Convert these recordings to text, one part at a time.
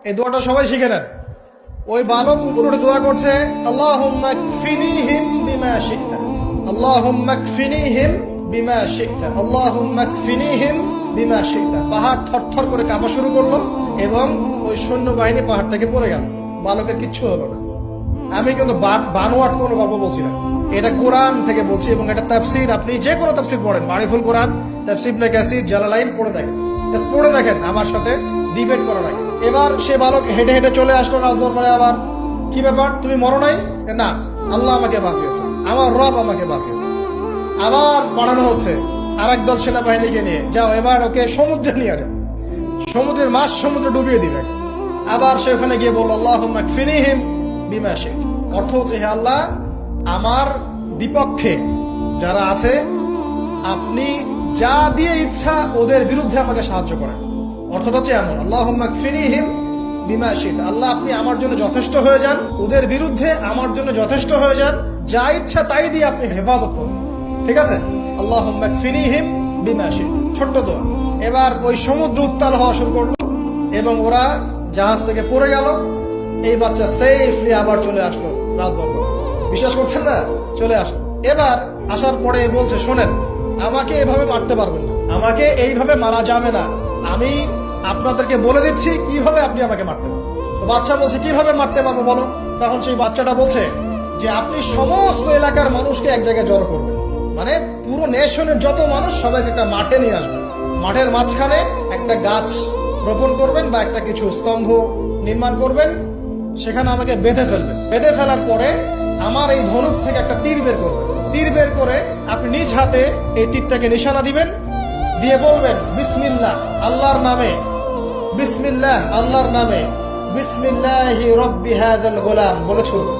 এই দোয়াটা সবাই শিখে নেন। ওই বালক উপরে দোয়া করছে, আল্লাহুম্মা কফিনিহিম বিমা শি'তা, আল্লাহুম্মা কফিনিহিম বিমা শি'তা, আল্লাহুম্মা কফিনিহিম বিমা শি'তা। পাহাড় থরথর করে কাঁপা শুরু করলো এবং ওই সৈন্যবাহিনী পাহাড় থেকে পড়ে গেল। বালকের কিচ্ছু হলো না। আমি কিন্তু বানোয়াট কোনো গল্প বলছি না, এটা কোরআন থেকে বলছি এবং এটা তাফসীর। আপনি যে কোনো তাফসীর পড়েন, মারিফুল কোরআন, তাফসীর ইবনে কাসির, জালালাইন পড়ে দেখেন, পড়ে দেখেন, আমার সাথে ডিবেট করার আগে। এবার সে বালক হেঁটে হেঁটে চলে আসলো রাজদরবারে। আবার কি ব্যাপার, তুমি মরো নাই? না, আল্লাহ আমাকে বাঁচিয়েছে, আমার রব আমাকে বাঁচিয়েছে। আবার বাড়ানো হচ্ছে আর একদল সেনাবাহিনীকে নিয়ে, যাও এবার ওকে সমুদ্রে নিয়ে যাও, সমুদ্রের মাছ সমুদ্রে ডুবিয়ে দিবে। আবার সে ওখানে গিয়ে বলল, আল্লাহুম্মা কফিনিহিম বিমা শি'তা। অর্থ হচ্ছে, হে আল্লাহ, আমার বিপক্ষে যারা আছে আপনি যা দিয়ে ইচ্ছা ওদের বিরুদ্ধে আমাকে সাহায্য করেন। অর্থটা হচ্ছে এমন, আল্লাহুম্মা কফিনিহিম বিমা শি'তা, আল্লাহ আপনি আমার জন্য যথেষ্ট হয়ে যান, ওদের বিরুদ্ধে আমার জন্য যথেষ্ট হয়ে যান, যা ইচ্ছা তাই দিয়ে আপনি হেফাজত করুন। ঠিক আছে, আল্লাহুম্মা কফিনিহিম বিমা শি'তা, ছোট্ট দোয়া। এবার ওই সমুদ্র উত্তাল হওয়া শুরু করলো এবং ওরা জাহাজ থেকে পড়ে গেল। এই বাচ্চা সেফলি আবার চলে আসলো রাজদরবারে। বিশ্বাস করছেন না? চলে আসলো। এবার আসার পরে বলছে, শোনেন, আমাকে এভাবে মারতে পারবেন না, আমাকে এইভাবে মারা যাবে না, আমি আপনাদেরকে বলে দিচ্ছি কিভাবে আপনি আমাকে মারতে পারবেন। তো বাচ্চা বলছে, কিভাবে মারতে পারবো বলো? তখন সেই বাচ্চাটা বলছে যে আপনি সমস্ত এলাকার মানুষকে এক জায়গায় জড়ো করবেন, মানে পুরো নেশনের যত মানুষ সবাইকে একটা মাঠে নিয়ে আসবেন, মাঠের মাঝখানে একটা গাছ রোপণ করবেন বা একটা কিছু স্তম্ভ নির্মাণ করবেন, সেখানে আমাকে বেঁধে ফেলবেন। বেঁধে ফেলার পরে আমার এই ধনুক থেকে একটা তীর বের করবেন। তীর বের করে আপনি নিজ হাতে এই তীরটাকে নিশানা দিবেন, দিয়ে বলবেন বিসমিল্লাহ, আল্লাহর নামে, বিসমিল্লাহ, আল্লাহর নামে, বিসমিল্লাহি রব্বি হাযাল গোলাম বলে ছুড়বেন।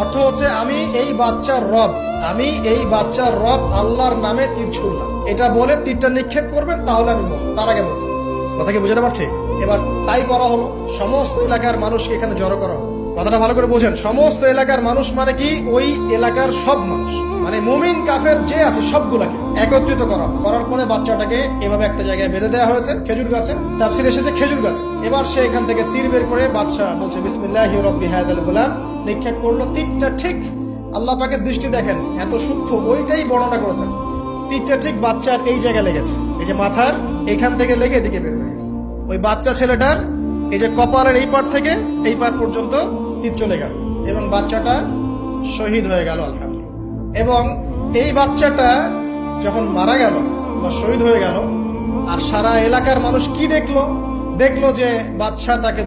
অর্থ হচ্ছে, আমি এই বাচ্চার রব, আমি এই বাচ্চার রব আল্লাহর নামে তীর ছুড়লাম, এটা বলে তীরটা নিক্ষেপ করবেন, তাহলে আমি মরবো, তার আগে মরবো। কথা কি বুঝতে পারছি? এবার তাই করা হলো, সমস্ত এলাকার মানুষকে এখানে জড়ো করা হলো। কথাটা ভালো করে বোঝেন, সমস্ত এলাকার মানুষ মানে কি, ওই এলাকার সব মানুষ, মানে মুমিন কাফের যে আছে সবগুলাকে একত্রিত করা। করার পরে বাচ্চাটাকে এভাবে একটা জায়গায় বেঁধে দেওয়া হয়েছে, খেজুর গাছে, তাফসীরে এসেছে খেজুর গাছে। এবার সে এখান থেকে তীর বের করে বাচ্চা বলছে বিসমিল্লাহি রব্বি হাযাল গোলাম, নিক্ষেপ করলো। তীরটা ঠিক, আল্লাহ পাকের দৃষ্টি দেখেন এত সূক্ষ্ম, ওইটাই বর্ণনা করেছেন। তীরটা ঠিক বাচ্চার এই জায়গায় লেগেছে, এই যে মাথার এইখান থেকে লেগে এদিকে বের হয়ে গেছে। ওই বাচ্চা ছেলেটার এই যে কপালের এই পার থেকে এই পার পর্যন্ত তীর চলে গেল এবং বাচ্চাটা শহীদ হয়ে গেল আলহামদুলিল্লাহ। এবং এই বাচ্চাটা যখন মারা গেল বা শহীদ হয়ে গেল, আর সারা এলাকার মানুষ কি দেখলো? দেখলো যে বাচ্চা তাকে